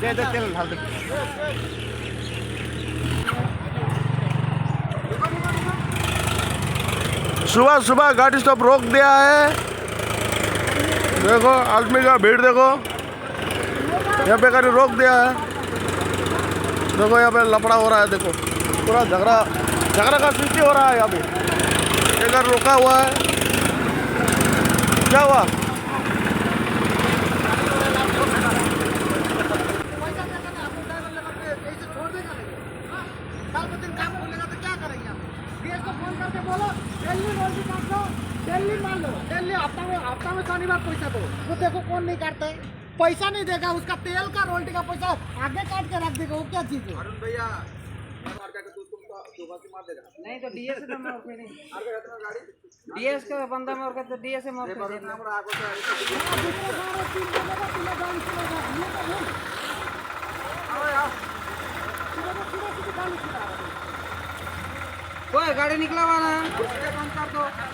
दे दे तेल डाल दे। सुबह सुबह गाड़ी स्टॉप रोक दिया है। देखो आदमी का भीड़ देखो, यहाँ पे गाड़ी रोक दिया है। देखो यहाँ पे लफड़ा हो रहा है, देखो पूरा झगड़ा झगड़ा का सृष्टि हो रहा है। यहाँ पे ये गाड़ी रोका हुआ है, क्या हुआ? दिल्ली हफ्ता में शनिवार पैसा दो, वो देखो कौन नहीं काटता है। पैसा नहीं देगा, उसका तेल का रोल्टी का पैसा आगे काट के रख देगा। वो क्या चीज है? अरुण भैया मार के तुमको मार देगा। नहीं तो डीएस तो मैं उसमें नहीं, डीएस का बंदा में और तो डीएस से मार के देना। कोई गाड़ी निकला हुआ ना, बंद कर दो।